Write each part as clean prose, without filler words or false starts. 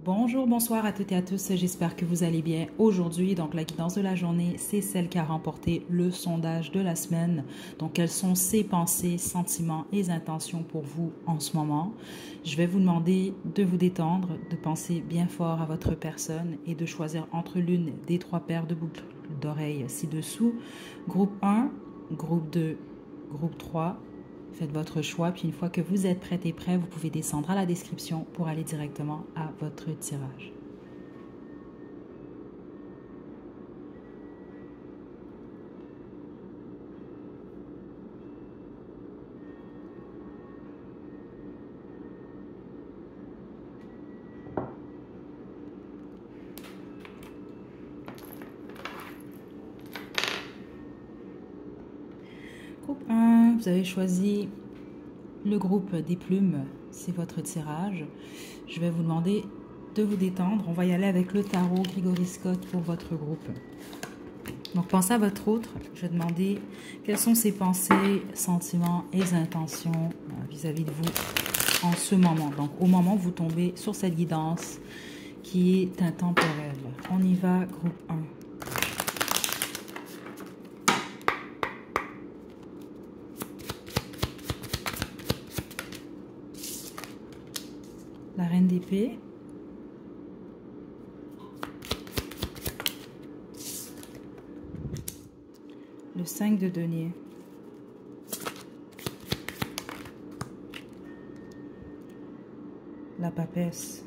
Bonjour, bonsoir à toutes et à tous, j'espère que vous allez bien. Aujourd'hui, donc la guidance de la journée, c'est celle qui a remporté le sondage de la semaine. Donc, quelles sont ses pensées, sentiments et intentions pour vous en ce moment? Je vais vous demander de vous détendre, de penser bien fort à votre personne et de choisir entre l'une des trois paires de boucles d'oreilles ci-dessous. Groupe 1, groupe 2, groupe 3. Faites votre choix, puis une fois que vous êtes prête et prêt, vous pouvez descendre à la description pour aller directement à votre tirage. Groupe 1, vous avez choisi le groupe des plumes, c'est votre tirage. Je vais vous demander de vous détendre. On va y aller avec le tarot Gregory Scott pour votre groupe. Donc, pensez à votre autre. Je vais demander quelles sont ses pensées, sentiments et intentions vis-à-vis de vous en ce moment. Donc, au moment où vous tombez sur cette guidance qui est intemporelle. On y va, groupe 1. La reine d'épée. Le 5 de denier. La papesse.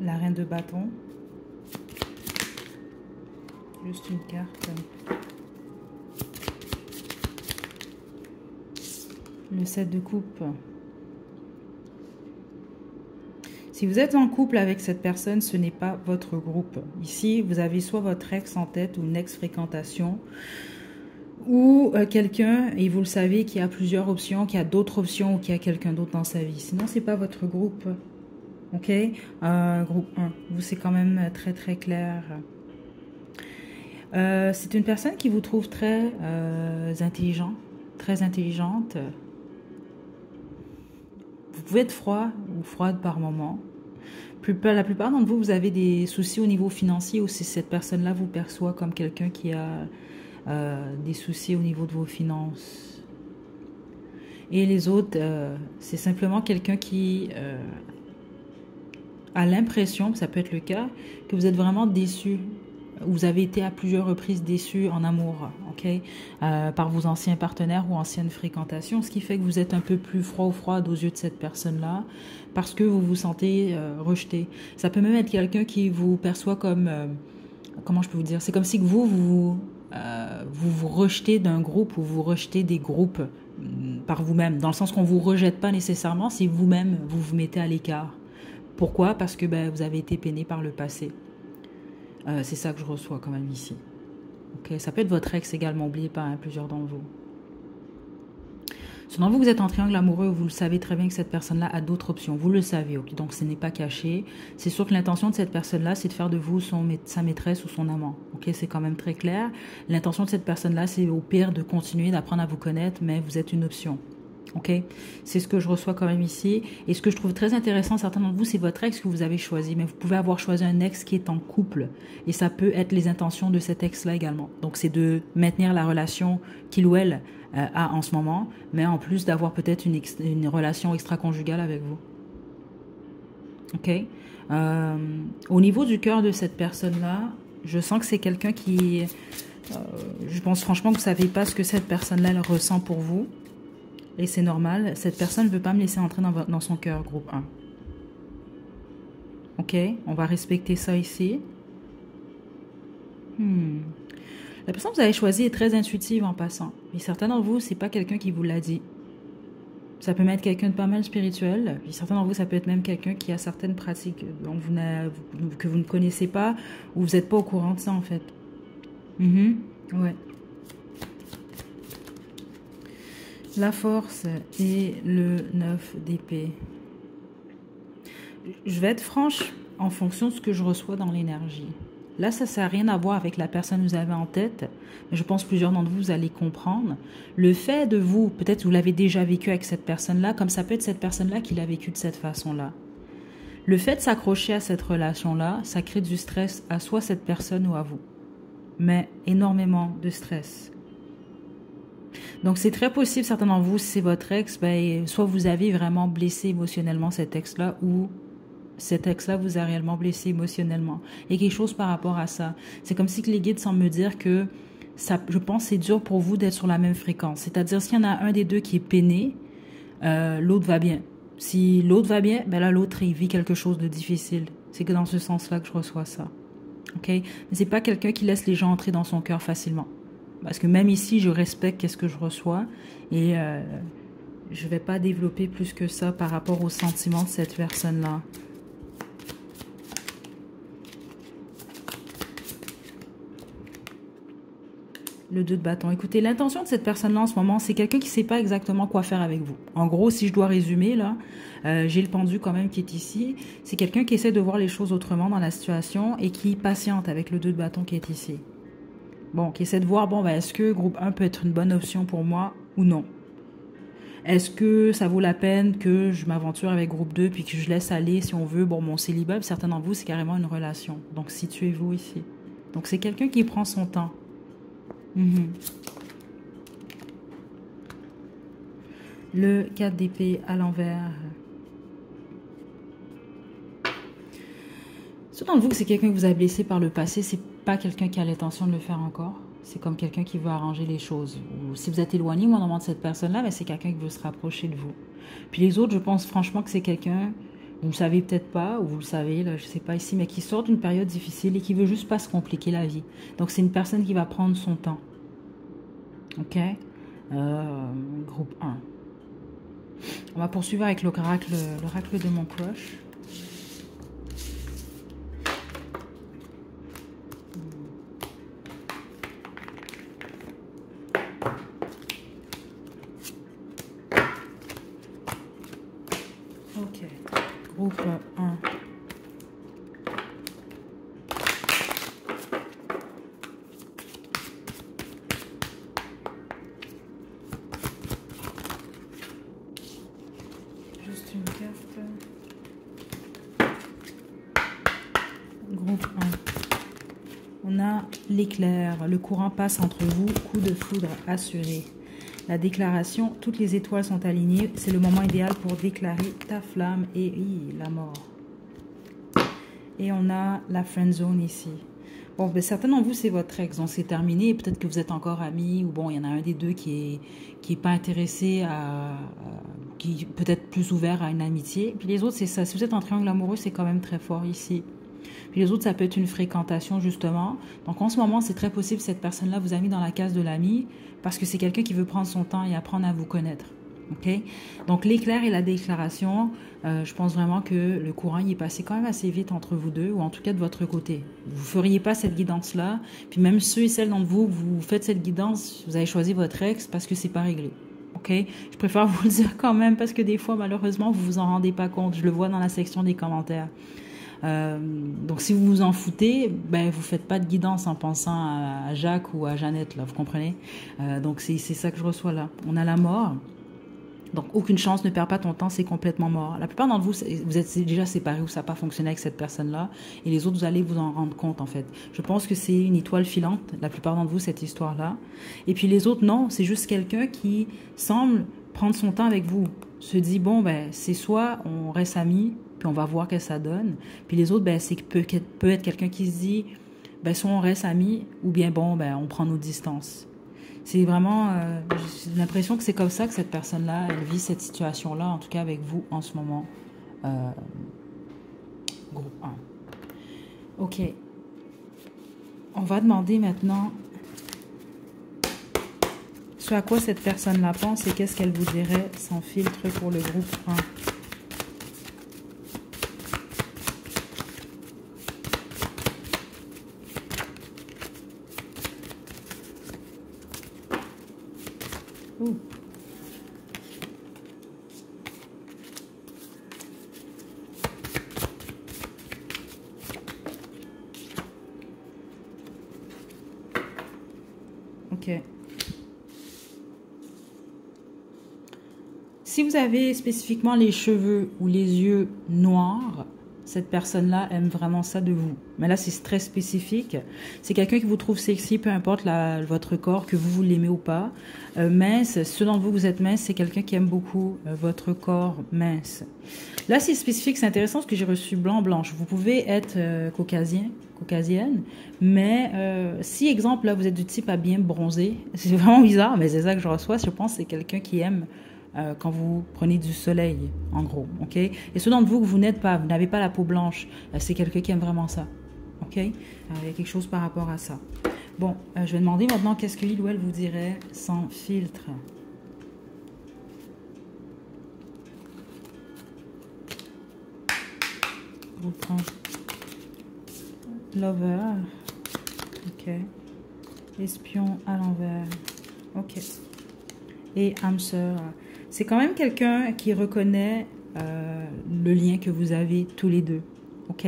La reine de bâton. Juste une carte. Le 7 de coupe. Si vous êtes en couple avec cette personne, ce n'est pas votre groupe. Ici, vous avez soit votre ex en tête ou une ex-fréquentation ou quelqu'un, et vous le savez, qui a plusieurs options, qui a d'autres options ou qui a quelqu'un d'autre dans sa vie. Sinon, ce n'est pas votre groupe. OK? Groupe 1. Vous, c'est quand même très, très clair. C'est une personne qui vous trouve très intelligent, très intelligente. Vous pouvez être froid ou froide par moment. La plupart d'entre vous, vous avez des soucis au niveau financier ou si cette personne-là vous perçoit comme quelqu'un qui a des soucis au niveau de vos finances. Et les autres, c'est simplement quelqu'un qui a l'impression, ça peut être le cas, que vous êtes vraiment déçu. Vous avez été à plusieurs reprises déçu en amour, ok, par vos anciens partenaires ou anciennes fréquentations, ce qui fait que vous êtes un peu plus froid ou froide aux yeux de cette personne-là, parce que vous vous sentez rejeté. Ça peut même être quelqu'un qui vous perçoit comme, comment je peux vous dire, c'est comme si que vous rejetez d'un groupe ou vous rejetez des groupes par vous-même, dans le sens qu'on ne vous rejette pas nécessairement, c'est vous-même, vous vous mettez à l'écart. Pourquoi? Parce que vous avez été peiné par le passé. C'est ça que je reçois quand même ici. Okay. Ça peut être votre ex également, n'oubliez pas, hein, plusieurs d'entre vous. Selon vous, vous êtes en triangle amoureux, vous le savez très bien que cette personne-là a d'autres options. Vous le savez, okay. Donc ce n'est pas caché. C'est sûr que l'intention de cette personne-là, c'est de faire de vous sa maîtresse ou son amant. Okay. C'est quand même très clair. L'intention de cette personne-là, c'est au pire de continuer d'apprendre à vous connaître, mais vous êtes une option. Ok, c'est ce que je reçois quand même ici. Et ce que je trouve très intéressant, certains d'entre vous, c'est votre ex que vous avez choisi. Mais vous pouvez avoir choisi un ex qui est en couple. Et ça peut être les intentions de cet ex-là également. Donc, c'est de maintenir la relation qu'il ou elle a en ce moment. Mais en plus d'avoir peut-être une relation extra-conjugale avec vous. Ok. Au niveau du cœur de cette personne-là, je sens que c'est quelqu'un qui... je pense franchement que vous ne savez pas ce que cette personne-là elle ressent pour vous. Et c'est normal, cette personne ne veut pas me laisser entrer dans son cœur, groupe 1. Ok, on va respecter ça ici. La personne que vous avez choisie est très intuitive en passant. Et certains d'entre vous, c'est pas quelqu'un qui vous l'a dit. Ça peut être quelqu'un de pas mal spirituel. Et certains d'entre vous, ça peut être même quelqu'un qui a certaines pratiques que vous ne connaissez pas ou vous n'êtes pas au courant de ça en fait. Ouais. La force et le 9 d'épée. Je vais être franche en fonction de ce que je reçois dans l'énergie. Là, ça n'a rien à voir avec la personne que vous avez en tête. Mais je pense que plusieurs d'entre vous, vous allez comprendre. Le fait de vous, peut-être vous l'avez déjà vécu avec cette personne-là, comme ça peut être cette personne-là qui l'a vécu de cette façon-là. Le fait de s'accrocher à cette relation-là, ça crée du stress à soit cette personne ou à vous. Mais énormément de stress. Donc, c'est très possible, certains d'entre vous, si c'est votre ex, ben, soit vous avez vraiment blessé émotionnellement cet ex-là ou cet ex-là vous a réellement blessé émotionnellement. Il y a quelque chose par rapport à ça. C'est comme si que les guides semblent me dire que ça, je pense que c'est dur pour vous d'être sur la même fréquence. C'est-à-dire, s'il y en a un des deux qui est peiné, l'autre va bien. Si l'autre va bien, ben là, l'autre, il vit quelque chose de difficile. C'est que dans ce sens-là que je reçois ça. OK? Mais c'est pas quelqu'un qui laisse les gens entrer dans son cœur facilement. Parce que même ici, je respecte qu'est-ce que je reçois et je vais pas développer plus que ça par rapport aux sentiments de cette personne-là. Le 2 de bâton. Écoutez, l'intention de cette personne-là en ce moment, c'est quelqu'un qui ne sait pas exactement quoi faire avec vous. En gros, si je dois résumer, là, j'ai le pendu quand même qui est ici. C'est quelqu'un qui essaie de voir les choses autrement dans la situation et qui patiente avec le 2 de bâton qui est ici. Bon, qui essaie de voir, bon, ben, est-ce que groupe 1 peut être une bonne option pour moi ou non? Est-ce que ça vaut la peine que je m'aventure avec groupe 2 puis que je laisse aller, si on veut, bon, mon célibat, certains d'entre vous, c'est carrément une relation. Donc, situez-vous ici. Donc, c'est quelqu'un qui prend son temps. Le 4 d'épée à l'envers. Ceux d'entre vous que c'est quelqu'un que vous avez blessé par le passé, c'est pas quelqu'un qui a l'intention de le faire encore. C'est comme quelqu'un qui veut arranger les choses. Ou si vous êtes éloigné, moi, normalement, de cette personne-là, ben, c'est quelqu'un qui veut se rapprocher de vous. Puis les autres, je pense franchement que c'est quelqu'un, vous le savez peut-être pas, ou vous le savez, là, je sais pas ici, mais qui sort d'une période difficile et qui veut juste pas se compliquer la vie. Donc, c'est une personne qui va prendre son temps. OK? Groupe 1. On va poursuivre avec l'oracle de mon crush. OK. Groupe 1. Juste une carte. Groupe 1. On a l'éclair. Le courant passe entre vous. Coup de foudre assuré. La déclaration, toutes les étoiles sont alignées. C'est le moment idéal pour déclarer ta flamme et la mort. Et on a la friend zone ici. Bon, ben, certains d'entre vous, c'est votre ex, donc c'est terminé. Peut-être que vous êtes encore amis, ou bon, il y en a un des deux qui est pas intéressé qui est peut-être plus ouvert à une amitié. Puis les autres, c'est ça. Si vous êtes en triangle amoureux, c'est quand même très fort ici. Puis les autres, ça peut être une fréquentation, justement. Donc, en ce moment, c'est très possible que cette personne-là vous a mis dans la case de l'ami parce que c'est quelqu'un qui veut prendre son temps et apprendre à vous connaître. OK? Donc, l'éclair et la déclaration, je pense vraiment que le courant il est passé quand même assez vite entre vous deux, ou en tout cas de votre côté. Vous ne feriez pas cette guidance-là. Puis même ceux et celles d'entre vous, vous faites cette guidance, vous avez choisi votre ex parce que c'est pas réglé. OK? Je préfère vous le dire quand même parce que des fois, malheureusement, vous vous en rendez pas compte. Je le vois dans la section des commentaires. Donc si vous vous en foutez, ben vous faites pas de guidance en pensant à Jacques ou à Jeannette, là, vous comprenez? Donc c'est ça que je reçois là. On a la mort. Donc aucune chance, ne perds pas ton temps, c'est complètement mort. La plupart d'entre vous, vous êtes déjà séparés ou ça n'a pas fonctionné avec cette personne-là, et les autres, vous allez vous en rendre compte en fait. Je pense que c'est une étoile filante, la plupart d'entre vous, cette histoire-là. Et puis les autres, non, c'est juste quelqu'un qui semble prendre son temps avec vous, se dit bon ben c'est soit on reste amis, puis on va voir qu'est-ce que ça donne. Puis les autres, ben c'est peut être quelqu'un qui se dit ben soit on reste amis, ou bien bon ben on prend nos distances. C'est vraiment, j'ai l'impression que c'est comme ça que cette personne-là, elle vit cette situation-là, en tout cas avec vous en ce moment. Groupe 1. OK. On va demander maintenant ce à quoi cette personne-là pense et qu'est-ce qu'elle vous dirait sans filtre pour le groupe 1. Ouh. Ok. Si vous avez spécifiquement les cheveux ou les yeux noirs, cette personne-là aime vraiment ça de vous. Mais là, c'est très spécifique. C'est quelqu'un qui vous trouve sexy, peu importe votre corps, que vous l'aimez ou pas. Mince, ceux d'entre vous, vous êtes mince, c'est quelqu'un qui aime beaucoup votre corps mince. Là, c'est spécifique, c'est intéressant parce que j'ai reçu blanc-blanche. Vous pouvez être caucasienne, mais si, exemple, là, vous êtes du type à bien bronzer, c'est vraiment bizarre, mais c'est ça que je reçois, je pense que c'est quelqu'un qui aime quand vous prenez du soleil, en gros, ok? Et ceux d'entre vous que vous n'êtes pas, vous n'avez pas la peau blanche, c'est quelqu'un qui aime vraiment ça, ok? Il y a quelque chose par rapport à ça. Bon, je vais demander maintenant qu'est-ce qu'il ou elle vous dirait sans filtre. Vous prend Lover, ok. Espion à l'envers, ok. Et âme sœur. C'est quand même quelqu'un qui reconnaît le lien que vous avez tous les deux, ok?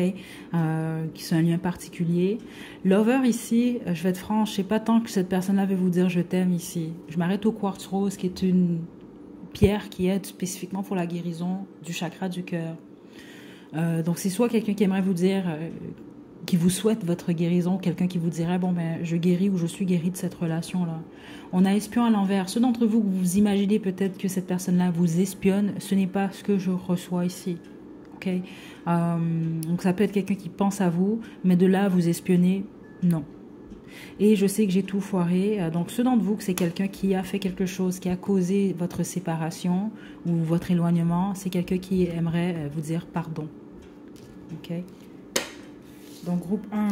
Qui c'est un lien particulier. Lover ici, je vais être franche, je sais pas tant que cette personne-là veut vous dire je t'aime ici. Je m'arrête au quartz rose, qui est une pierre qui aide spécifiquement pour la guérison du chakra du cœur. Donc c'est soit quelqu'un qui aimerait vous dire, qui vous souhaite votre guérison, quelqu'un qui vous dirait bon ben je guéris ou je suis guéri de cette relation là. On a espion à l'envers. Ceux d'entre vous que vous imaginez peut-être que cette personne-là vous espionne, ce n'est pas ce que je reçois ici. Ok. Donc ça peut être quelqu'un qui pense à vous, mais de là à vous espionner, non. Et je sais que j'ai tout foiré. Donc ceux d'entre vous que c'est quelqu'un qui a fait quelque chose, qui a causé votre séparation ou votre éloignement, c'est quelqu'un qui aimerait vous dire pardon. Ok. Donc groupe 1.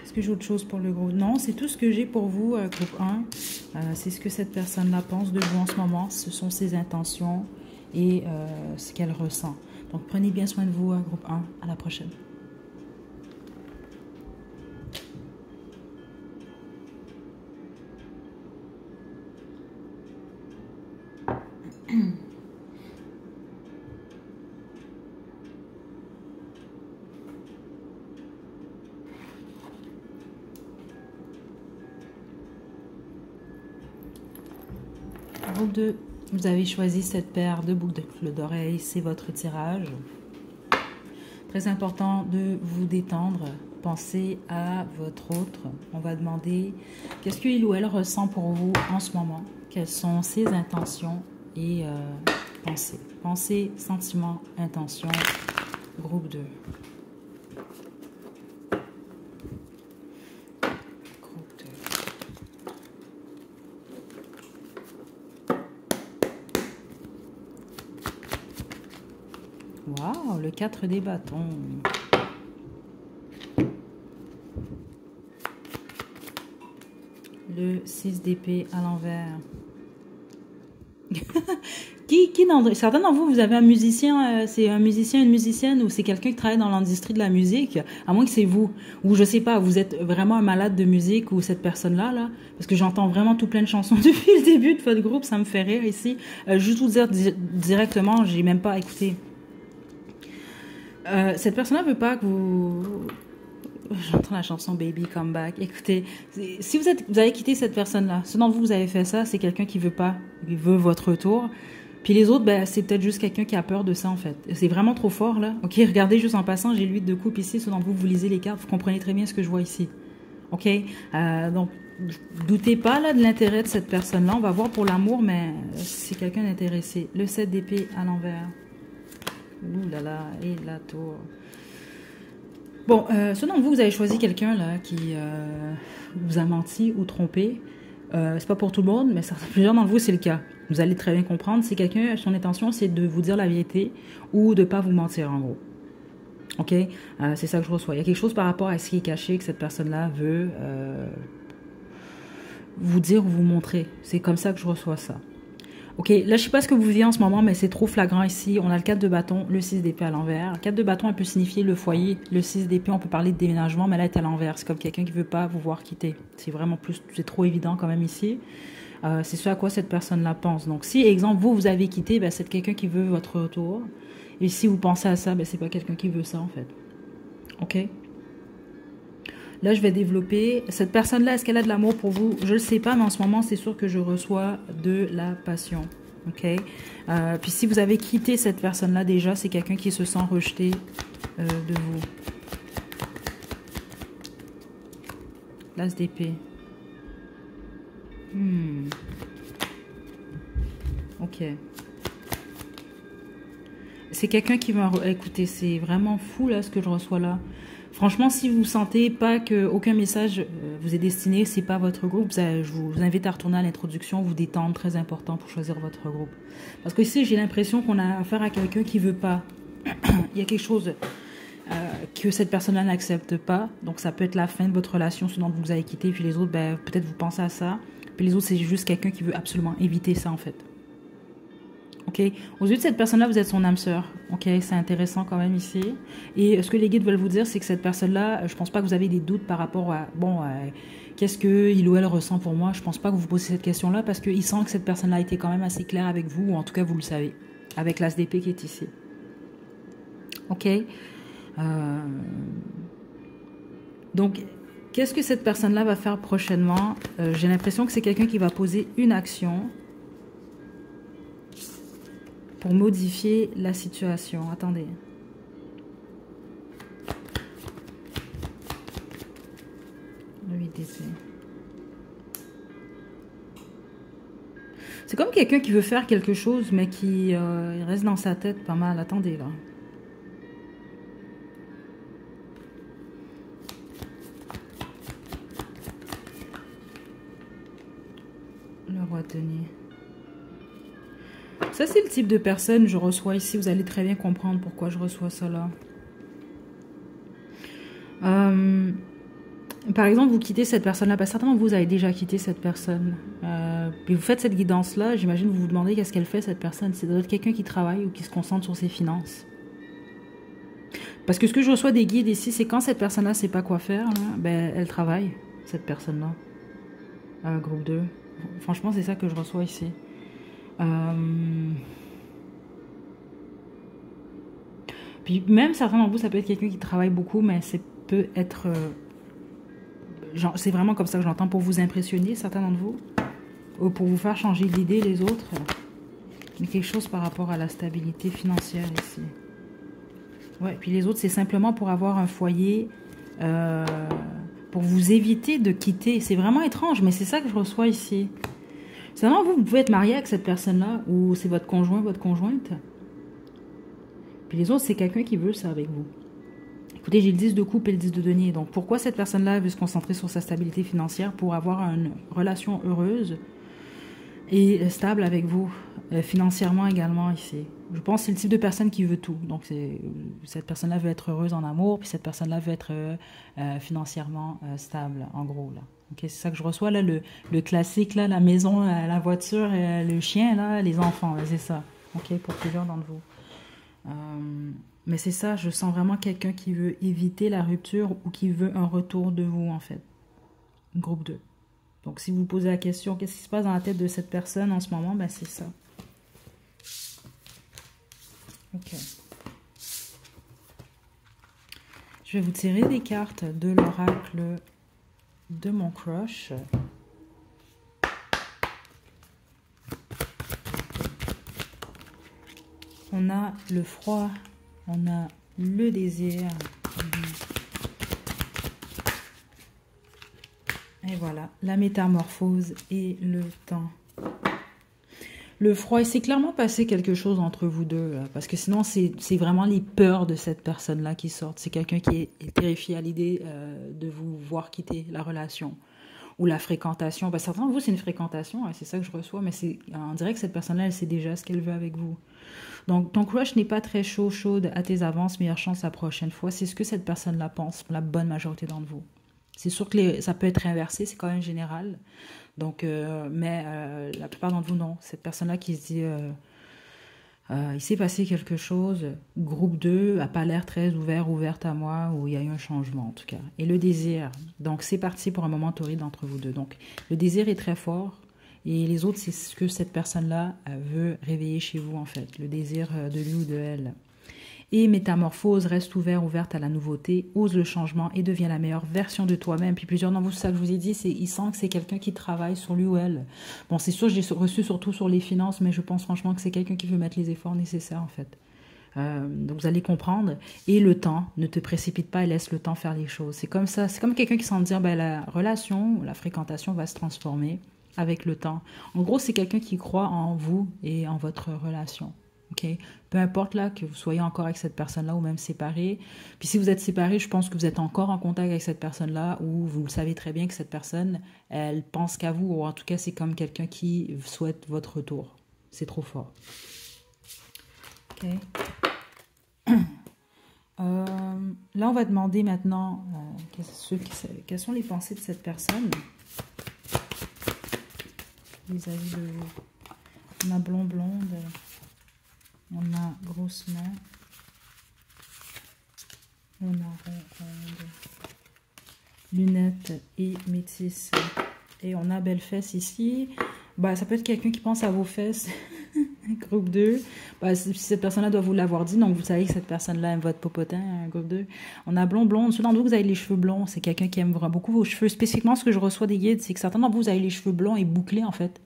Est-ce que j'ai autre chose pour le groupe? Non, c'est tout ce que j'ai pour vous, groupe 1. C'est ce que cette personne-là pense de vous en ce moment. Ce sont ses intentions et ce qu'elle ressent. Donc prenez bien soin de vous, groupe 1. À la prochaine. Groupe 2, vous avez choisi cette paire de boucles d'oreilles, c'est votre tirage. Très important de vous détendre. Pensez à votre autre. On va demander qu'est-ce qu'il ou elle ressent pour vous en ce moment. Quelles sont ses intentions et pensées. Pensée, sentiment, intention. Groupe 2. Wow, le 4 des bâtons. Le 6 d'épée à l'envers. Certains d'entre vous, vous avez un musicien, c'est un musicien, une musicienne, ou c'est quelqu'un qui travaille dans l'industrie de la musique, à moins que c'est vous, ou je sais pas, vous êtes vraiment un malade de musique, ou cette personne-là, là, parce que j'entends vraiment tout plein de chansons depuis le début de votre groupe, ça me fait rire ici. Juste vous dire directement, j'ai même pas écouté. Cette personne-là veut pas que vous... J'entends la chanson Baby Come Back. Écoutez, si vous avez quitté cette personne-là, ceux d'entre vous avez fait ça, c'est quelqu'un qui veut pas, qui veut votre retour. Puis les autres, ben, c'est peut-être juste quelqu'un qui a peur de ça, en fait. C'est vraiment trop fort, là. Ok, regardez juste en passant, j'ai l'huile de coupe ici. Ceux d'entre vous, vous lisez les cartes, vous comprenez très bien ce que je vois ici. Ok, donc, doutez pas, là, de l'intérêt de cette personne-là. On va voir pour l'amour, mais c'est quelqu'un d'intéressé. Le 7 d'épée à l'envers. Ouh là là, et la tour. Bon, ceux d'entre vous, vous avez choisi quelqu'un là qui vous a menti ou trompé. C'est pas pour tout le monde, mais plusieurs d'entre vous, c'est le cas. Vous allez très bien comprendre. C'est quelqu'un, son intention, c'est de vous dire la vérité ou de pas vous mentir, en gros. Ok, c'est ça que je reçois. Il y a quelque chose par rapport à ce qui est caché que cette personne-là veut vous dire ou vous montrer. C'est comme ça que je reçois ça. Ok, là, je sais pas ce que vous vivez en ce moment, mais c'est trop flagrant ici. On a le 4 de bâton, le 6 d'épée à l'envers. Le 4 de bâton, elle peut signifier le foyer. Le 6 d'épée, on peut parler de déménagement, mais là, elle est à l'envers. C'est comme quelqu'un qui veut pas vous voir quitter. C'est vraiment plus, c'est trop évident quand même ici. C'est ce à quoi cette personne-là pense. Donc, si, exemple, vous avez quitté, ben, c'est quelqu'un qui veut votre retour. Et si vous pensez à ça, ben, c'est pas quelqu'un qui veut ça, en fait. Ok? Là, je vais développer. Cette personne-là, est-ce qu'elle a de l'amour pour vous? Je ne le sais pas, mais en ce moment, c'est sûr que je reçois de la passion. OK? Puis si vous avez quitté cette personne-là déjà, c'est quelqu'un qui se sent rejeté de vous. L'as d'épée. OK. C'est quelqu'un qui va... Écoutez, c'est vraiment fou là ce que je reçois là. Franchement, si vous sentez pas qu'aucun message vous est destiné, c'est pas votre groupe, je vous invite à retourner à l'introduction, vous détendre, très important pour choisir votre groupe. Parce que ici, j'ai l'impression qu'on a affaire à quelqu'un qui veut pas. Il y a quelque chose que cette personne-là n'accepte pas. Donc, ça peut être la fin de votre relation, ce dont vous avez quitté, puis les autres, ben, peut-être vous pensez à ça. Puis les autres, c'est juste quelqu'un qui veut absolument éviter ça, en fait. OK? Aux yeux de cette personne-là, vous êtes son âme sœur. OK? C'est intéressant quand même ici. Et ce que les guides veulent vous dire, c'est que cette personne-là, je pense pas que vous avez des doutes par rapport à, bon, qu'est-ce qu'il ou elle ressent pour moi? Je pense pas que vous vous posez cette question-là parce qu'il sent que cette personne-là a été quand même assez claire avec vous, ou en tout cas, vous le savez, avec l'as d'épée qui est ici. OK? Donc, qu'est-ce que cette personne-là va faire prochainement? J'ai l'impression que c'est quelqu'un qui va poser une action pour modifier la situation. Attendez. Le 8 d'épée. C'est comme quelqu'un qui veut faire quelque chose, mais qui il reste dans sa tête pas mal. Attendez, là. Le roi de denier. Ça, c'est le type de personne que je reçois ici. Vous allez très bien comprendre pourquoi je reçois ça là. Par exemple, vous quittez cette personne-là. Ben, certainement, vous avez déjà quitté cette personne. Puis vous faites cette guidance-là. J'imagine vous vous demandez qu'est-ce qu'elle fait, cette personne. C'est d'être quelqu'un qui travaille ou qui se concentre sur ses finances. Parce que ce que je reçois des guides ici, c'est quand cette personne-là ne sait pas quoi faire, là, ben, elle travaille, cette personne-là. Groupe 2. Franchement, c'est ça que je reçois ici. Puis même certains d'entre vous, ça peut être quelqu'un qui travaille beaucoup, mais c'est peut être... c'est vraiment comme ça que j'entends, pour vous impressionner, certains d'entre vous, ou pour vous faire changer d'idée les autres. Mais quelque chose par rapport à la stabilité financière ici. Ouais, puis les autres, c'est simplement pour avoir un foyer, pour vous éviter de quitter. C'est vraiment étrange, mais c'est ça que je reçois ici. Sinon, vous pouvez être marié avec cette personne-là, ou c'est votre conjoint, votre conjointe. Puis les autres, c'est quelqu'un qui veut ça avec vous. Écoutez, j'ai le 10 de coupe et le 10 de denier. Donc, pourquoi cette personne-là veut se concentrer sur sa stabilité financière? Pour avoir une relation heureuse et stable avec vous, financièrement également ici. Je pense que c'est le type de personne qui veut tout. Donc, cette personne-là veut être heureuse en amour, puis cette personne-là veut être financièrement stable, en gros, là. Okay, c'est ça que je reçois, là, le classique, là, la maison, la voiture, le chien, là, les enfants, c'est ça. OK, pour plusieurs d'entre vous. Mais c'est ça, je sens vraiment quelqu'un qui veut éviter la rupture ou qui veut un retour de vous, en fait. Groupe 2. Donc, si vous posez la question, qu'est-ce qui se passe dans la tête de cette personne en ce moment, ben c'est ça. OK. Je vais vous tirer des cartes de l'oracle de mon crush. On a le froid, on a le désir. Et voilà, la métamorphose et le temps. Le froid, il s'est clairement passé quelque chose entre vous deux, là, parce que sinon, c'est vraiment les peurs de cette personne-là qui sortent. C'est quelqu'un qui est terrifié à l'idée de vous voir quitter la relation ou la fréquentation. Ben, certains de vous, c'est une fréquentation, hein, c'est ça que je reçois, mais on dirait que cette personne-là, elle sait déjà ce qu'elle veut avec vous. Donc, ton crush n'est pas très chaude à tes avances, meilleure chance la prochaine fois. C'est ce que cette personne-là pense, pour la bonne majorité d'entre vous. C'est sûr que ça peut être inversé, c'est quand même général. Donc, mais la plupart d'entre vous, non. Cette personne-là qui se dit, il s'est passé quelque chose, groupe 2 n'a pas l'air très ouverte à moi, ou il y a eu un changement en tout cas. Et le désir, donc c'est parti pour un moment torride entre vous deux. Donc, le désir est très fort. Et les autres, c'est ce que cette personne-là veut réveiller chez vous, en fait. Le désir de lui ou de elle. Et métamorphose, reste ouverte à la nouveauté, ose le changement et devient la meilleure version de toi-même. Puis plusieurs d'entre vous, c'est ça que je vous ai dit, c'est il sent que c'est quelqu'un qui travaille sur lui ou elle. Bon, c'est sûr, j'ai reçu surtout sur les finances, mais je pense franchement que c'est quelqu'un qui veut mettre les efforts nécessaires en fait. Donc vous allez comprendre. Et le temps, ne te précipite pas et laisse le temps faire les choses. C'est comme ça, c'est comme quelqu'un qui sent dire, ben, la relation, la fréquentation va se transformer avec le temps. En gros, c'est quelqu'un qui croit en vous et en votre relation. Okay? Peu importe là que vous soyez encore avec cette personne-là ou même séparés. Puis si vous êtes séparés, je pense que vous êtes encore en contact avec cette personne-là ou vous le savez très bien que cette personne, elle pense qu'à vous ou en tout cas c'est comme quelqu'un qui souhaite votre retour. C'est trop fort. Ok. Là, on va demander maintenant quelles sont les pensées de cette personne vis-à-vis de vous. On a blonde, on a grosse main, on a ronde, lunettes et métisse. Et on a belle fesse ici. Bah, ça peut être quelqu'un qui pense à vos fesses. Groupe 2. Bah, si cette personne-là doit vous l'avoir dit, donc vous savez que cette personne-là aime votre popotin, groupe 2. On a blonde. Ceux d'entre vous, vous avez les cheveux blonds. C'est quelqu'un qui aime vraiment beaucoup vos cheveux. Spécifiquement, ce que je reçois des guides, c'est que certains d'entre vous, vous avez les cheveux blonds et bouclés, en fait.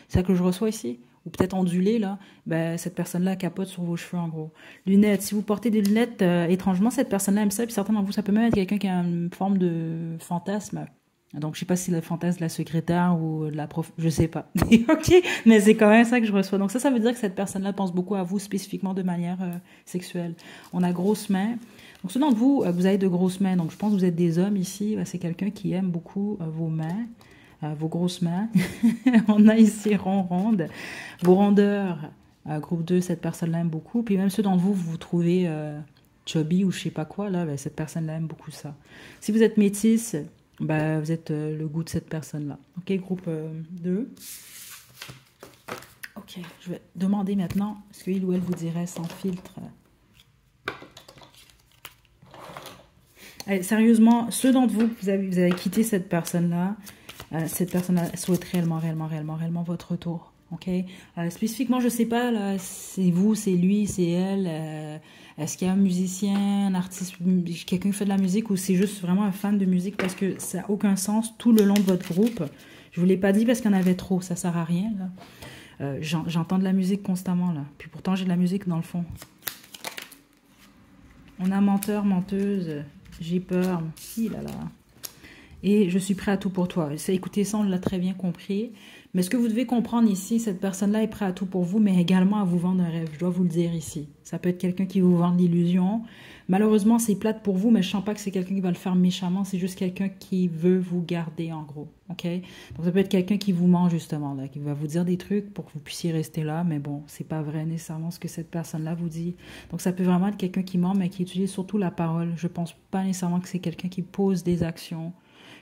C'est ça que je reçois ici. Ou peut-être ondulés, là. Ben, cette personne-là capote sur vos cheveux, en gros. Lunettes. Si vous portez des lunettes, étrangement, cette personne-là aime ça. Puis certains d'entre vous, ça peut même être quelqu'un qui a une forme de fantasme. Donc, je sais pas si c'est le fantasme de la secrétaire ou de la prof, je sais pas. Ok, mais c'est quand même ça que je reçois. Donc ça veut dire que cette personne-là pense beaucoup à vous spécifiquement de manière sexuelle. On a grosses mains. Donc ceux d'entre vous, vous avez de grosses mains. Donc je pense que vous êtes des hommes ici. C'est quelqu'un qui aime beaucoup vos mains, vos grosses mains. On a ici ronde. Vos rondeurs, groupe 2, cette personne-là aime beaucoup. Puis même ceux d'entre vous, vous trouvez chubby ou je sais pas quoi, là, ben, cette personne-là aime beaucoup ça. Si vous êtes métisse, bah, vous êtes le goût de cette personne-là. Ok, groupe 2. Ok, je vais demander maintenant ce qu'il ou elle vous dirait sans filtre. Allez, sérieusement, ceux d'entre vous, vous avez quitté cette personne-là souhaite réellement votre retour. Ok, spécifiquement, je sais pas, là, c'est vous, c'est lui, c'est elle. Est-ce qu'il y a un musicien, un artiste, quelqu'un qui fait de la musique ou c'est juste vraiment un fan de musique parce que ça n'a aucun sens tout le long de votre groupe. Je vous l'ai pas dit parce qu'il y en avait trop, ça sert à rien. J'entends de la musique constamment là, puis pourtant j'ai de la musique dans le fond. On a menteur, menteuse, j'ai peur, si là là. Et je suis prêt à tout pour toi. Écoutez, ça on l'a très bien compris. Mais ce que vous devez comprendre ici, cette personne-là est prête à tout pour vous, mais également à vous vendre un rêve. Je dois vous le dire ici. Ça peut être quelqu'un qui vous vend de l'illusion. Malheureusement, c'est plate pour vous, mais je ne sens pas que c'est quelqu'un qui va le faire méchamment. C'est juste quelqu'un qui veut vous garder, en gros. OK? Donc, ça peut être quelqu'un qui vous ment, justement, là, qui va vous dire des trucs pour que vous puissiez rester là. Mais bon, c'est pas vrai nécessairement ce que cette personne-là vous dit. Donc, ça peut vraiment être quelqu'un qui ment, mais qui utilise surtout la parole. Je pense pas nécessairement que c'est quelqu'un qui pose des actions.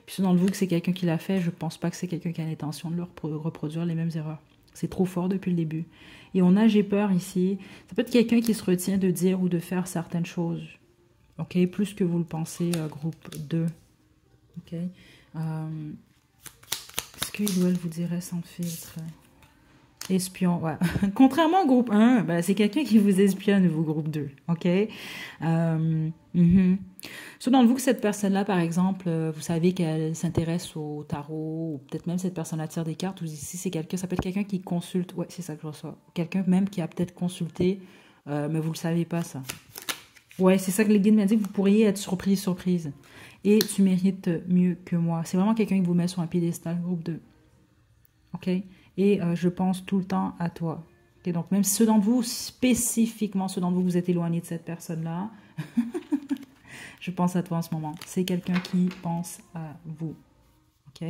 Puis ceux d'entre vous que c'est quelqu'un qui l'a fait, je pense pas que c'est quelqu'un qui a l'intention de leur reproduire les mêmes erreurs. C'est trop fort depuis le début. Et on a j'ai peur ici. Ça peut être quelqu'un qui se retient de dire ou de faire certaines choses. OK? Plus que vous le pensez, groupe 2. OK? Est-ce qu'il ou elle vous dirait sans filtre? Espion, ouais. Contrairement au groupe 1, ben, c'est quelqu'un qui vous espionne, vous, groupe 2. OK? Soit dans le vous que cette personne-là, par exemple, vous savez qu'elle s'intéresse au tarot, ou peut-être même cette personne-là tire des cartes, ou ici, c'est quelqu'un, ça peut être quelqu'un qui consulte. Ouais, c'est ça que je reçois. Quelqu'un même qui a peut-être consulté, mais vous le savez pas, ça. Ouais, c'est ça que les guides m'ont dit, que vous pourriez être surprise. Et tu mérites mieux que moi. C'est vraiment quelqu'un qui vous met sur un piédestal, groupe 2. OK? Et je pense tout le temps à toi. Okay, donc, même ceux d'entre vous, spécifiquement ceux d'entre vous, vous êtes éloignés de cette personne-là, je pense à toi en ce moment. C'est quelqu'un qui pense à vous. OK?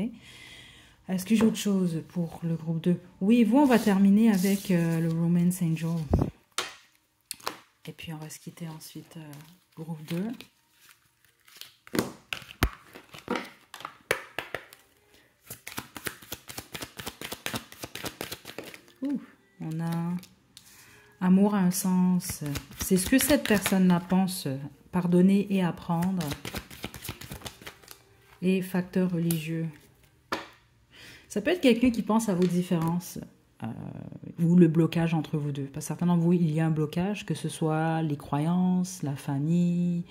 Est-ce que j'ai autre chose pour le groupe 2? Oui, vous, on va terminer avec le Romance Angel. Et puis, on va se quitter ensuite, groupe 2. On a amour à un sens. C'est ce que cette personne-là pense. Pardonner et apprendre. Et facteur religieux. Ça peut être quelqu'un qui pense à vos différences. ou le blocage entre vous deux. Parce que certains d'entre vous, il y a un blocage, que ce soit les croyances, la famille,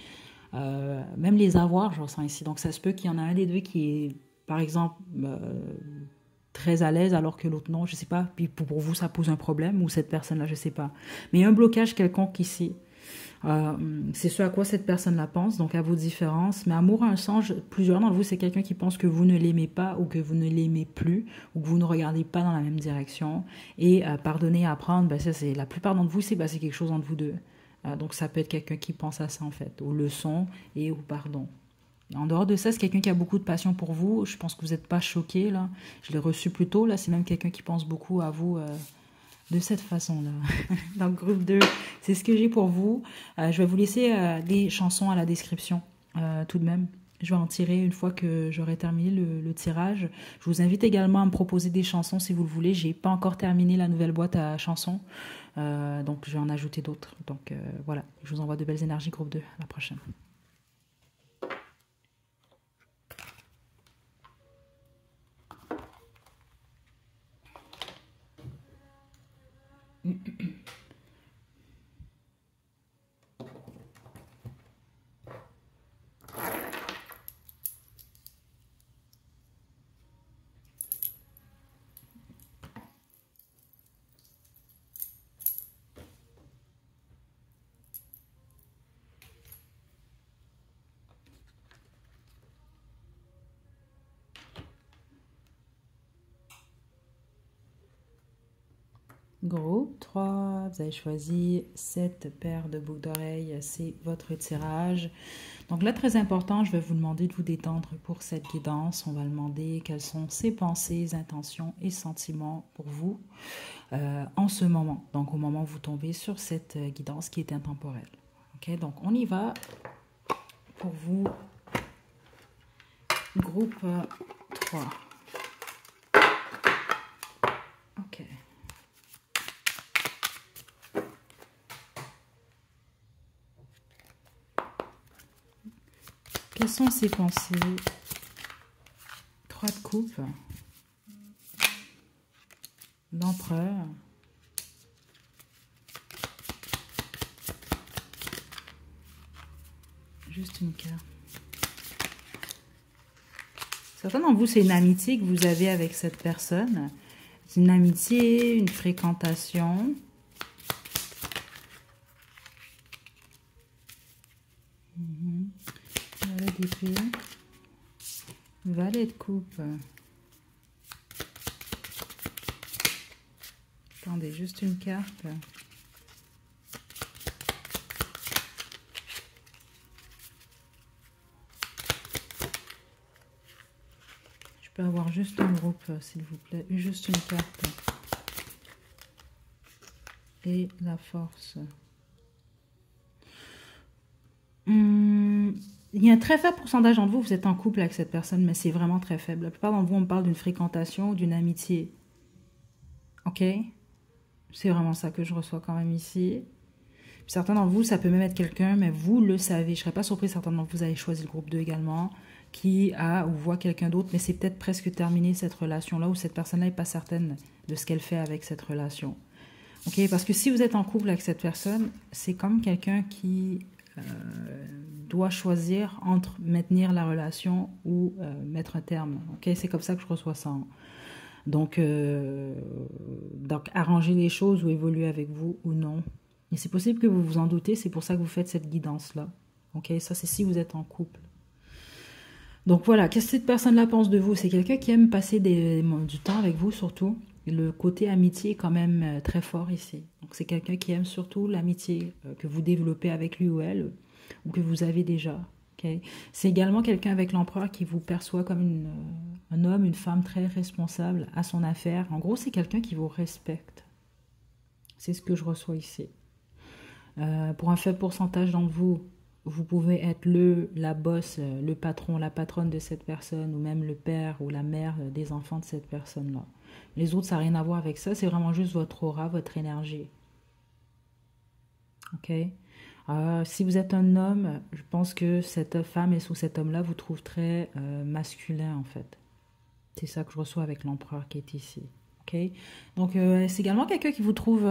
même les avoirs, je ressens ici. Donc ça se peut qu'il y en a un des deux qui est, par exemple, très à l'aise alors que l'autre non, je sais pas. Puis pour vous, ça pose un problème, ou cette personne-là, je sais pas. Mais il y a un blocage quelconque ici. C'est ce à quoi cette personne-là pense, donc à vos différences. Mais amour a un sens, plusieurs d'entre vous, c'est quelqu'un qui pense que vous ne l'aimez pas ou que vous ne l'aimez plus ou que vous ne regardez pas dans la même direction. Et pardonner et apprendre, ben ça, c'est la plupart d'entre vous, c'est quelque chose entre vous deux. Donc ça peut être quelqu'un qui pense à ça en fait, aux leçons et au pardon. En dehors de ça, c'est quelqu'un qui a beaucoup de passion pour vous. Je pense que vous n'êtes pas choqué là. Je l'ai reçu plus tôt là. C'est même quelqu'un qui pense beaucoup à vous de cette façon-là. Dans le groupe 2, c'est ce que j'ai pour vous. Je vais vous laisser des chansons à la description tout de même. Je vais en tirer une fois que j'aurai terminé le tirage. Je vous invite également à me proposer des chansons si vous le voulez. J'ai pas encore terminé la nouvelle boîte à chansons. Donc je vais en ajouter d'autres. Donc voilà, je vous envoie de belles énergies groupe 2. À la prochaine. Groupe 3, vous avez choisi cette paire de boucles d'oreilles, c'est votre tirage. Donc là, très important, je vais vous demander de vous détendre pour cette guidance. On va demander quelles sont ses pensées, intentions et sentiments pour vous en ce moment. Donc au moment où vous tombez sur cette guidance qui est intemporelle. Ok, donc on y va pour vous. Groupe 3. Ok. Quelles sont ses pensées? 3 de coupe. L'empereur. Juste une carte. Certains d'entre vous, c'est une amitié que vous avez avec cette personne. C'est une amitié, une fréquentation. Valet d'épée. Valet de coupe. Attendez, juste une carte. Je peux avoir juste un groupe, s'il vous plaît. Juste une carte. Et la force. Il y a un très faible pourcentage d'entre vous, vous êtes en couple avec cette personne, mais c'est vraiment très faible. La plupart d'entre vous, on parle d'une fréquentation ou d'une amitié. Ok? C'est vraiment ça que je reçois quand même ici. Puis certains d'entre vous, ça peut même être quelqu'un, mais vous le savez. Je ne serais pas surprise, certains d'entre vous avez choisi le groupe 2 également, qui a ou voit quelqu'un d'autre, mais c'est peut-être presque terminé cette relation-là, où cette personne-là n'est pas certaine de ce qu'elle fait avec cette relation. Ok? Parce que si vous êtes en couple avec cette personne, c'est comme quelqu'un qui doit choisir entre maintenir la relation ou mettre un terme. Ok? C'est comme ça que je reçois ça. Donc, arranger les choses ou évoluer avec vous ou non. Et c'est possible que vous vous en doutez, c'est pour ça que vous faites cette guidance-là. Ok, ça c'est si vous êtes en couple. Donc voilà, qu'est-ce que cette personne-là pense de vous? C'est quelqu'un qui aime passer du temps avec vous surtout. Le côté amitié est quand même très fort ici. Donc c'est quelqu'un qui aime surtout l'amitié que vous développez avec lui ou elle, ou que vous avez déjà. Okay. C'est également quelqu'un avec l'empereur qui vous perçoit comme un homme, une femme très responsable à son affaire. En gros, c'est quelqu'un qui vous respecte. C'est ce que je reçois ici. Pour un faible pourcentage d'entre vous, vous pouvez être la boss, le patron, la patronne de cette personne, ou même le père ou la mère des enfants de cette personne-là. Les autres, ça n'a rien à voir avec ça. C'est vraiment juste votre aura, votre énergie. Ok? Si vous êtes un homme, je pense que cette femme ou cet homme-là vous trouve très masculin en fait. C'est ça que je reçois avec l'empereur qui est ici. Ok. Donc, c'est également quelqu'un qui vous trouve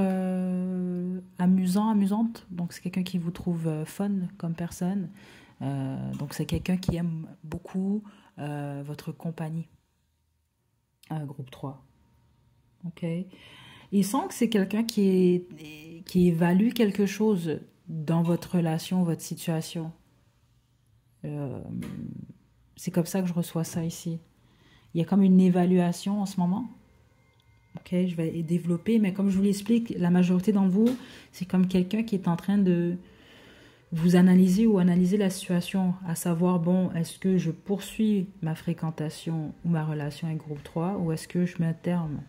amusant, amusante. Donc, c'est quelqu'un qui vous trouve fun comme personne. Donc, c'est quelqu'un qui aime beaucoup votre compagnie. Groupe 3. Ok. Il sent que c'est quelqu'un qui évalue quelque chose dans votre relation, votre situation. Euh, c'est comme ça que je reçois ça ici. Il y a comme une évaluation en ce moment. Ok, je vais développer, mais comme je vous l'explique, la majorité d'entre vous, c'est comme quelqu'un qui est en train de vous analyser ou analyser la situation, à savoir, bon, est-ce que je poursuis ma fréquentation ou ma relation avec groupe 3 ou est-ce que je mets un terme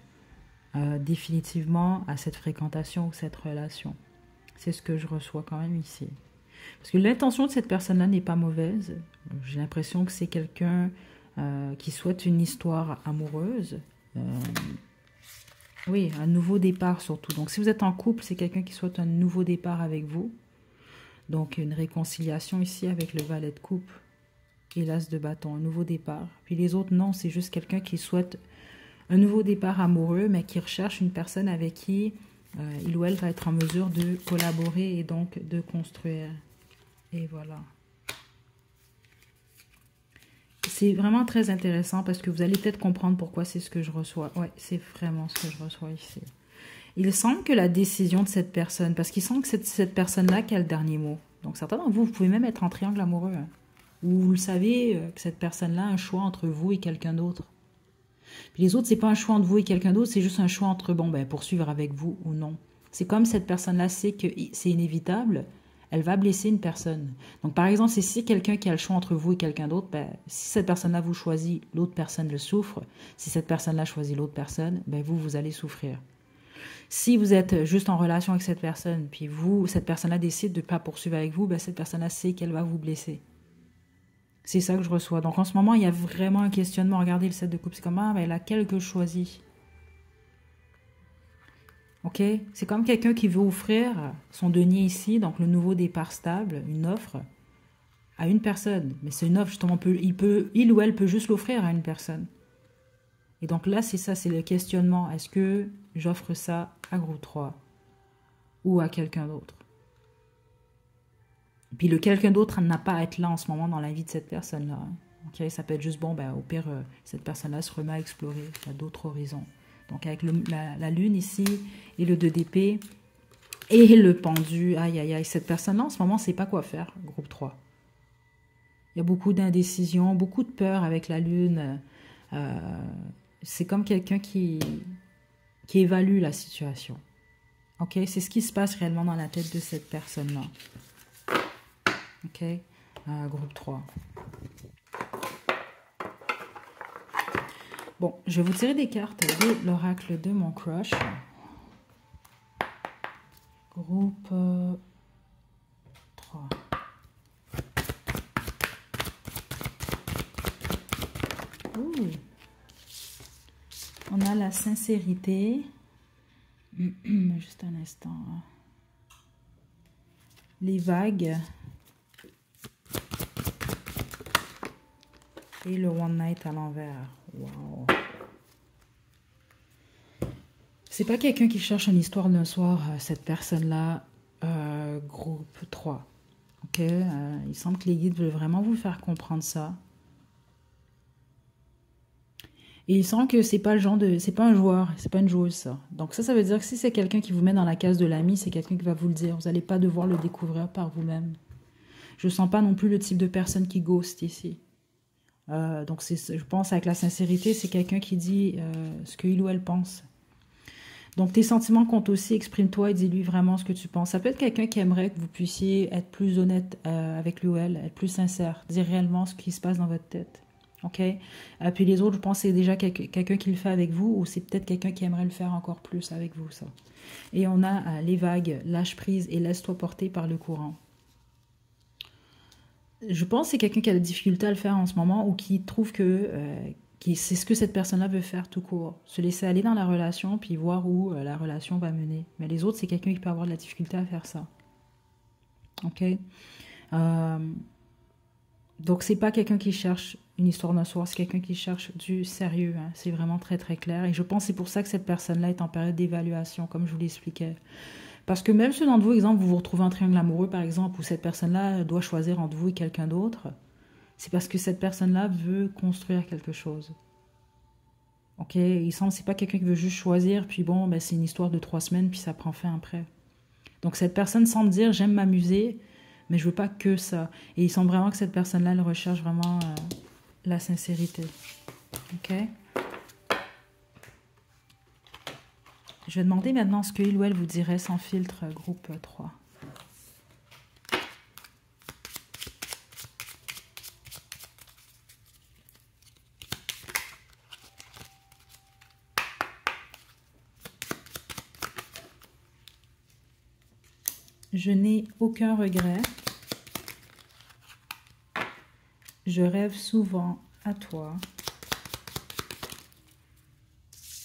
définitivement à cette fréquentation ou cette relation. C'est ce que je reçois quand même ici. Parce que l'intention de cette personne-là n'est pas mauvaise. J'ai l'impression que c'est quelqu'un qui souhaite une histoire amoureuse. Oui, un nouveau départ surtout. Donc si vous êtes en couple, c'est quelqu'un qui souhaite un nouveau départ avec vous. Donc une réconciliation ici avec le valet de coupe et l'as de bâton, un nouveau départ. Puis les autres, non, c'est juste quelqu'un qui souhaite un nouveau départ amoureux, mais qui recherche une personne avec qui il ou elle va être en mesure de collaborer et donc de construire. Et voilà. C'est vraiment très intéressant parce que vous allez peut-être comprendre pourquoi c'est ce que je reçois. Ouais, c'est vraiment ce que je reçois ici. Il semble que la décision de cette personne, parce qu'il semble que c'est cette personne-là qui a le dernier mot. Donc certains d'entre vous, vous pouvez même être en triangle amoureux. Hein, ou vous le savez que cette personne-là a un choix entre vous et quelqu'un d'autre. Puis les autres, c'est pas un choix entre vous et quelqu'un d'autre, c'est juste un choix entre, bon, ben, poursuivre avec vous ou non. C'est comme cette personne-là sait que c'est inévitable, elle va blesser une personne. Donc, par exemple, si quelqu'un qui a le choix entre vous et quelqu'un d'autre, ben, si cette personne-là vous choisit, l'autre personne le souffre. Si cette personne-là choisit l'autre personne, ben, vous allez souffrir. Si vous êtes juste en relation avec cette personne, puis cette personne-là décide de ne pas poursuivre avec vous, ben, cette personne-là sait qu'elle va vous blesser. C'est ça que je reçois. Donc en ce moment, il y a vraiment un questionnement. Regardez le 7 de coupe, c'est comme, ah, ben, laquelle que je choisis. Ok? C'est comme quelqu'un qui veut offrir son denier ici, donc le nouveau départ stable, une offre, à une personne. Mais c'est une offre, justement, il ou elle peut juste l'offrir à une personne. Et donc là, c'est ça, c'est le questionnement. Est-ce que j'offre ça à groupe 3 ou à quelqu'un d'autre? Puis le quelqu'un d'autre n'a pas à être là en ce moment dans la vie de cette personne-là. Okay? Ça peut être juste, bon, ben, au pire, cette personne-là se remet à explorer. Il y a d'autres horizons. Donc avec la lune ici, et le 2 d'épée, et le pendu, aïe, aïe, aïe, cette personne-là, en ce moment, ne sait pas quoi faire, groupe 3. Il y a beaucoup d'indécision, beaucoup de peur avec la lune. C'est comme quelqu'un qui évalue la situation. Ok? C'est ce qui se passe réellement dans la tête de cette personne-là. Ok, groupe 3. Bon, je vais vous tirer des cartes de l'oracle de mon crush. Groupe 3. Ouh. On a la sincérité. Juste un instant. Les vagues. Et le One Night à l'envers. Wow. C'est pas quelqu'un qui cherche une histoire d'un soir, cette personne-là, groupe 3. Ok, il semble que les guides veulent vraiment vous faire comprendre ça. Et il semble que c'est pas le genre de... C'est pas un joueur, c'est pas une joueuse, ça. Donc ça veut dire que si c'est quelqu'un qui vous met dans la case de l'ami, c'est quelqu'un qui va vous le dire. Vous n'allez pas devoir le découvrir par vous-même. Je sens pas non plus le type de personne qui ghost ici. Donc je pense avec la sincérité, c'est quelqu'un qui dit ce qu'il ou elle pense. Donc tes sentiments comptent aussi, exprime-toi et dis-lui vraiment ce que tu penses. Ça peut être quelqu'un qui aimerait que vous puissiez être plus honnête avec lui ou elle, être plus sincère, dire réellement ce qui se passe dans votre tête. Ok? Puis les autres, je pense que c'est déjà quelqu'un qui le fait avec vous ou c'est peut-être quelqu'un qui aimerait le faire encore plus avec vous, ça. Et on a les vagues, lâche prise et laisse-toi porter par le courant. Je pense que c'est quelqu'un qui a la difficulté à le faire en ce moment ou qui trouve que c'est ce que cette personne-là veut faire tout court. Se laisser aller dans la relation puis voir où la relation va mener. Mais les autres, c'est quelqu'un qui peut avoir de la difficulté à faire ça. Ok? Donc, c'est pas quelqu'un qui cherche une histoire d'un soir. C'est quelqu'un qui cherche du sérieux. Hein. C'est vraiment très, très clair. Et je pense que c'est pour ça que cette personne-là est en période d'évaluation, comme je vous l'expliquais. Parce que même ceux d'entre vous, exemple, vous vous retrouvez en triangle amoureux, par exemple, où cette personne-là doit choisir entre vous et quelqu'un d'autre, c'est parce que cette personne-là veut construire quelque chose. Ok, il semble que c'est pas quelqu'un qui veut juste choisir, puis bon, ben, c'est une histoire de 3 semaines, puis ça prend fin après. Donc cette personne semble dire, j'aime m'amuser, mais je veux pas que ça. Et il semble vraiment que cette personne-là, elle recherche vraiment la sincérité. Ok. Je vais demander maintenant ce qu'il ou elle vous dirait sans filtre, groupe 3. Je n'ai aucun regret. Je rêve souvent à toi.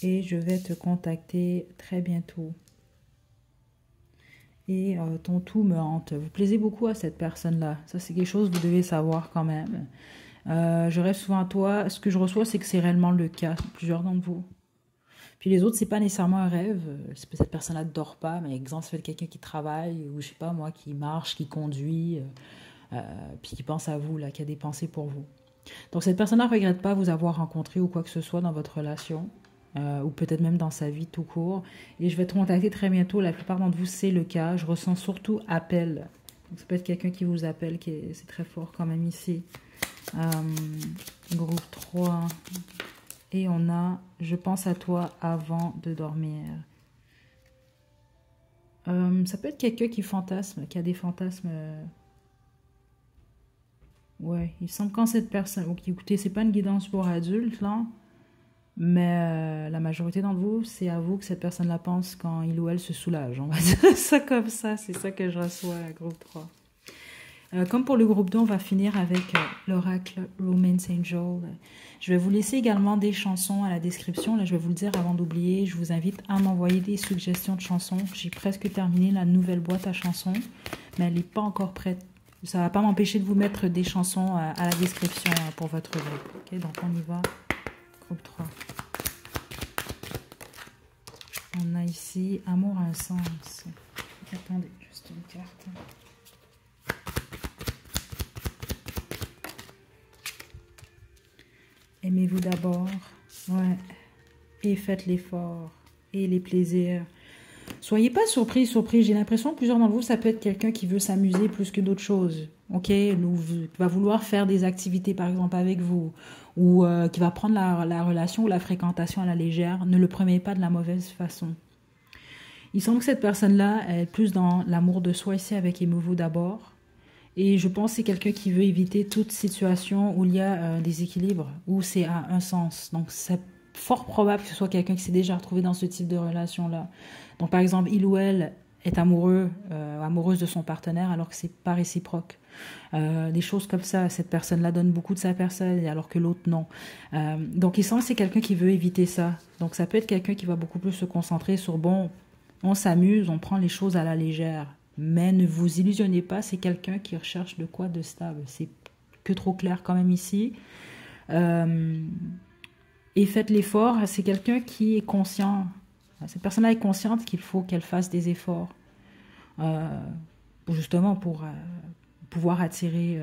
Et je vais te contacter très bientôt. Et ton tout me hante. Vous plaisez beaucoup à cette personne-là. Ça, c'est quelque chose que vous devez savoir quand même. Je rêve souvent à toi. Ce que je reçois, c'est que c'est réellement le cas. Plusieurs d'entre vous. Puis les autres, c'est pas nécessairement un rêve. Cette personne-là ne dort pas. Mais exemple, ça fait quelqu'un qui travaille ou je sais pas moi, qui marche, qui conduit, puis qui pense à vous, là, qui a des pensées pour vous. Donc cette personne-là ne regrette pas vous avoir rencontré ou quoi que ce soit dans votre relation. Ou peut-être même dans sa vie tout court. Et je vais te contacter très bientôt. La plupart d'entre vous, c'est le cas. Je ressens surtout appel. Donc, ça peut être quelqu'un qui vous appelle, c'est très fort quand même ici. Groupe 3. Et on a « Je pense à toi avant de dormir ». Ça peut être quelqu'un qui fantasme, qui a des fantasmes. Ouais, il semble quand cette personne... Ok, écoutez, c'est pas une guidance pour adultes, là. Mais la majorité d'entre vous, c'est à vous que cette personne-là pense quand il ou elle se soulage. On va dire ça comme ça. C'est ça que je reçois à groupe 3. Comme pour le groupe 2, on va finir avec l'oracle Romance Angel. Je vais vous laisser également des chansons à la description. Là, je vais vous le dire avant d'oublier. Je vous invite à m'envoyer des suggestions de chansons. J'ai presque terminé la nouvelle boîte à chansons, mais elle n'est pas encore prête. Ça ne va pas m'empêcher de vous mettre des chansons à la description pour votre groupe. Okay, donc, on y va. Groupe 3. On a ici Amour à un sens. Attendez, juste une carte. Aimez-vous d'abord. Ouais. Et faites l'effort. Et les plaisirs. Soyez pas surpris. J'ai l'impression que plusieurs d'entre vous, ça peut être quelqu'un qui veut s'amuser plus que d'autres choses. Ok, ou va vouloir faire des activités, par exemple, avec vous. Ou qui va prendre la relation ou la fréquentation à la légère. Ne le prenez pas de la mauvaise façon. Il semble que cette personne-là est plus dans l'amour de soi ici avec Aimez-vous d'abord. Et je pense que c'est quelqu'un qui veut éviter toute situation où il y a des équilibres, où c'est à un sens. Donc, c'est fort probable que ce soit quelqu'un qui s'est déjà retrouvé dans ce type de relation-là. Donc, par exemple, il ou elle est amoureuse de son partenaire alors que c'est pas réciproque. Des choses comme ça, cette personne-là donne beaucoup de sa personne alors que l'autre non. Donc, il semble que c'est quelqu'un qui veut éviter ça. Donc, ça peut être quelqu'un qui va beaucoup plus se concentrer sur, bon, on s'amuse, on prend les choses à la légère. Mais ne vous illusionnez pas, c'est quelqu'un qui recherche de quoi de stable. C'est que trop clair quand même ici. Et faites l'effort, c'est quelqu'un qui est conscient. Cette personne-là est consciente qu'il faut qu'elle fasse des efforts. Justement pour pouvoir attirer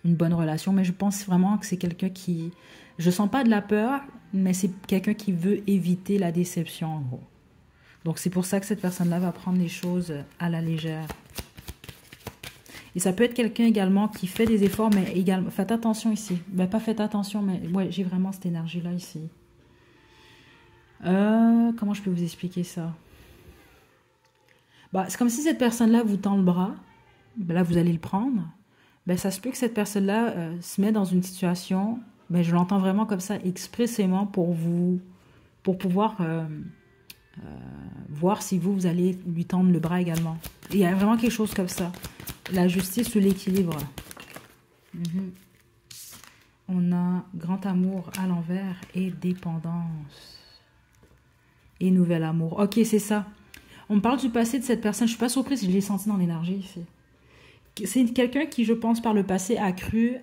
une bonne relation. Mais je pense vraiment que c'est quelqu'un qui... Je sens pas de la peur, mais c'est quelqu'un qui veut éviter la déception en gros. Donc, c'est pour ça que cette personne-là va prendre les choses à la légère. Et ça peut être quelqu'un également qui fait des efforts, mais également... Faites attention ici. Ben, pas faites attention, mais ouais, j'ai vraiment cette énergie-là ici. Comment je peux vous expliquer ça? Bah, c'est comme si cette personne-là vous tend le bras. Ben, là, vous allez le prendre. Ben, ça se peut que cette personne-là se met dans une situation... Ben, je l'entends vraiment comme ça, expressément pour vous... Pour pouvoir... voir si vous allez lui tendre le bras également. Il y a vraiment quelque chose comme ça. La justice ou l'équilibre. On a grand amour à l'envers et dépendance. Et nouvel amour. Ok, c'est ça. On parle du passé de cette personne. Je ne suis pas surprise, je l'ai senti dans l'énergie ici. c'est quelqu'un qui, je pense, par le passé a cru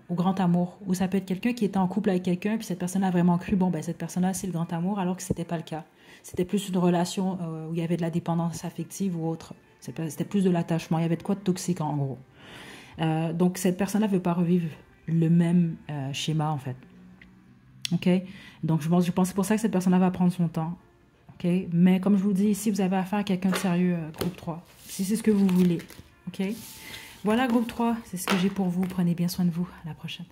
au grand amour. Ou ça peut être quelqu'un qui était en couple avec quelqu'un, puis cette personne a vraiment cru, bon, ben, cette personne-là, c'est le grand amour, alors que c'était pas le cas. C'était plus une relation où il y avait de la dépendance affective ou autre. C'était plus de l'attachement. Il y avait de quoi de toxique, en gros. Donc, cette personne-là ne veut pas revivre le même schéma, en fait. OK? Donc, je pense que c'est pour ça que cette personne-là va prendre son temps. OK? Mais comme je vous dis, si vous avez affaire à quelqu'un de sérieux, groupe 3, si c'est ce que vous voulez. OK? Voilà, groupe 3, c'est ce que j'ai pour vous. Prenez bien soin de vous. À la prochaine.